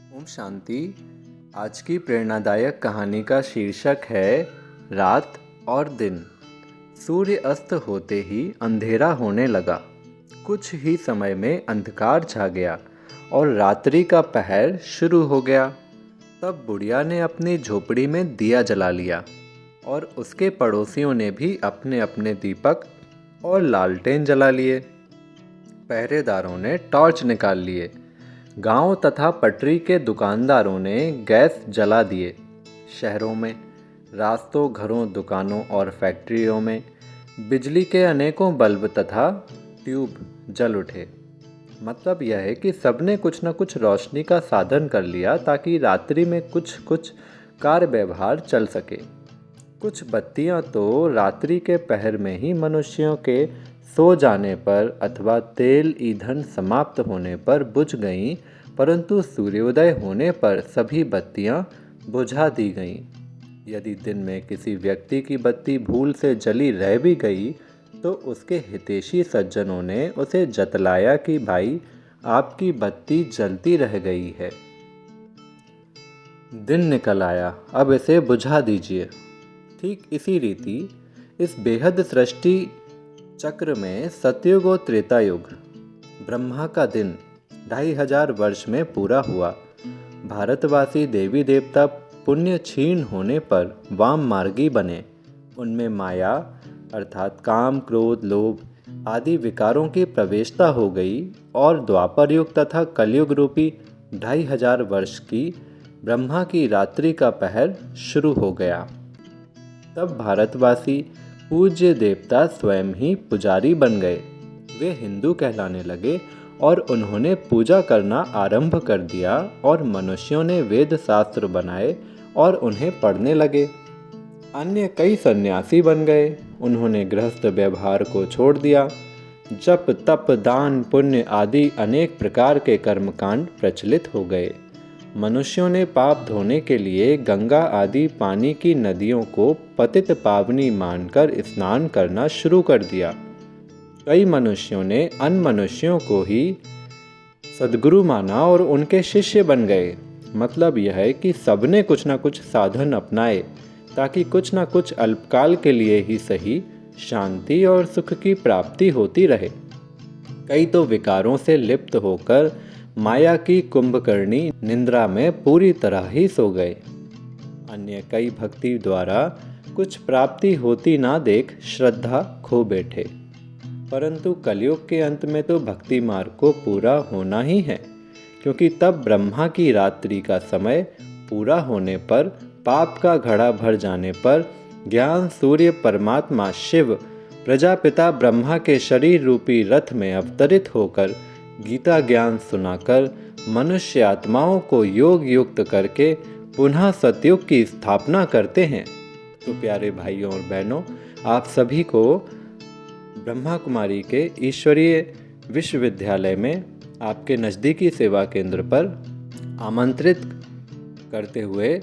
ओम शांति। आज की प्रेरणादायक कहानी का शीर्षक है रात और दिन। सूर्य अस्त होते ही अंधेरा होने लगा। कुछ ही समय में अंधकार छा गया और रात्रि का पहर शुरू हो गया। तब बुढ़िया ने अपनी झोपड़ी में दिया जला लिया और उसके पड़ोसियों ने भी अपने अपने दीपक और लालटेन जला लिए। पहरेदारों ने टॉर्च निकाल लिए। गांव तथा पटरी के दुकानदारों ने गैस जला दिए। शहरों में, रास्तों, घरों, दुकानों और फैक्ट्रियों में बिजली के अनेकों बल्ब तथा ट्यूब जल उठे। मतलब यह है कि सबने कुछ न कुछ रोशनी का साधन कर लिया ताकि रात्रि में कुछ कुछ कार्य व्यवहार चल सके। कुछ बत्तियां तो रात्रि के पहर में ही मनुष्यों के सो जाने पर अथवा तेल ईंधन समाप्त होने पर बुझ गईं, परंतु सूर्योदय होने पर सभी बत्तियां बुझा दी गईं। यदि दिन में किसी व्यक्ति की बत्ती भूल से जली रह भी गई तो उसके हितैषी सज्जनों ने उसे जतलाया कि भाई, आपकी बत्ती जलती रह गई है, दिन निकल आया, अब इसे बुझा दीजिए। ठीक इसी रीति इस बेहद सृष्टि चक्र में सतयुग और त्रेता युग, ब्रह्मा का दिन 2500 वर्ष में पूरा हुआ। भारतवासी देवी देवता पुण्य क्षीण होने पर वाम मार्गी बने। उनमें माया अर्थात काम, क्रोध, लोभ आदि विकारों की प्रवेशता हो गई और द्वापर युग तथा कलयुग रूपी 2500 वर्ष की ब्रह्मा की रात्रि का पहर शुरू हो गया। तब भारतवासी पूज्य देवता स्वयं ही पुजारी बन गए। वे हिंदू कहलाने लगे और उन्होंने पूजा करना आरंभ कर दिया और मनुष्यों ने वेद शास्त्र बनाए और उन्हें पढ़ने लगे। अन्य कई सन्यासी बन गए। उन्होंने गृहस्थ व्यवहार को छोड़ दिया। जप, तप, दान, पुण्य आदि अनेक प्रकार के कर्मकांड प्रचलित हो गए। मनुष्यों ने पाप धोने के लिए गंगा आदि पानी की नदियों को पतित पावनी मानकर स्नान करना शुरू कर दिया। कई मनुष्यों ने अन्य मनुष्यों को ही सद्गुरु माना और उनके शिष्य बन गए। मतलब यह है कि सबने कुछ न कुछ साधन अपनाए ताकि कुछ न कुछ अल्पकाल के लिए ही सही शांति और सुख की प्राप्ति होती रहे। कई तो विकारों से लिप्त होकर माया की कुंभकर्णी निंद्रा में पूरी तरह ही सो गए। अन्य कई भक्ति द्वारा कुछ प्राप्ति होती ना देख श्रद्धा खो बैठे। परंतु कलयुग के अंत में तो भक्ति मार्ग को पूरा होना ही है, क्योंकि तब ब्रह्मा की रात्रि का समय पूरा होने पर, पाप का घड़ा भर जाने पर ज्ञान सूर्य परमात्मा शिव प्रजापिता ब्रह्मा के शरीर रूपी रथ में अवतरित होकर गीता ज्ञान सुनाकर मनुष्य आत्माओं को योग युक्त करके पुनः सतयुग की स्थापना करते हैं। तो प्यारे भाइयों और बहनों, आप सभी को ब्रह्मा कुमारी के ईश्वरीय विश्वविद्यालय में आपके नज़दीकी सेवा केंद्र पर आमंत्रित करते हुए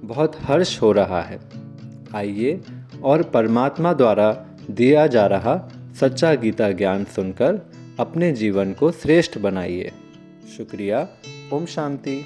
बहुत हर्ष हो रहा है। आइए और परमात्मा द्वारा दिया जा रहा सच्चा गीता ज्ञान सुनकर अपने जीवन को श्रेष्ठ बनाइए। शुक्रिया। ओम शांति।